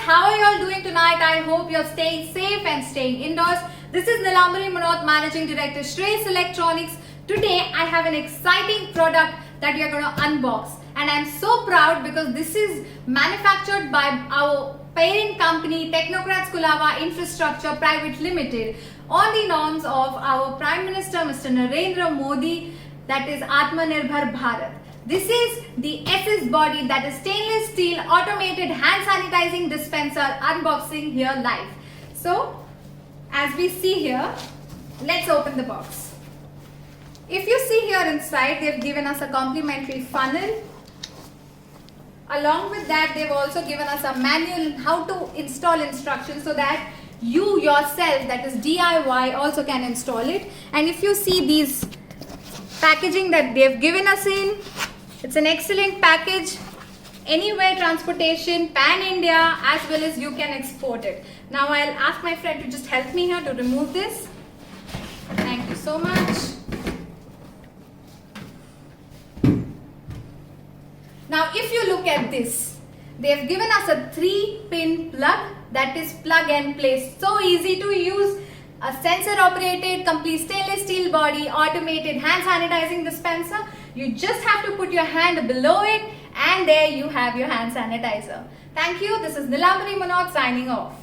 how are you all doing tonight? I hope you're staying safe and staying indoors. This is Nilambari Manoth, Managing Director, Shreyas Electronics. Today I have an exciting product that we are going to unbox, and I'm so proud because this is manufactured by our parent company Technocrats Kulava Infrastructure Private Limited on the norms of our Prime Minister Mr. Narendra Modi, that is Atmanirbhar Bharat. This is the SS body, that is stainless steel automated hand sanitizing dispenser, unboxing here live. So as we see here, let's open the box. If you see here inside, they've given us a complimentary funnel. Along with that, they've also given us a manual how to install instructions so that you yourself, that is DIY, also can install it. And if you see these packaging that they've given us in, it's an excellent package. Anywhere transportation, pan India, as well as you can export it. Now I'll ask my friend to just help me here to remove this. Thank you so much. Now if you look at this, they've given us a 3-pin plug, that is plug and play. So easy to use. A sensor operated, complete stainless steel body, automated hand sanitizing dispenser. You just have to put your hand below it and there you have your hand sanitizer. Thank you. This is Nilambari Manoth signing off.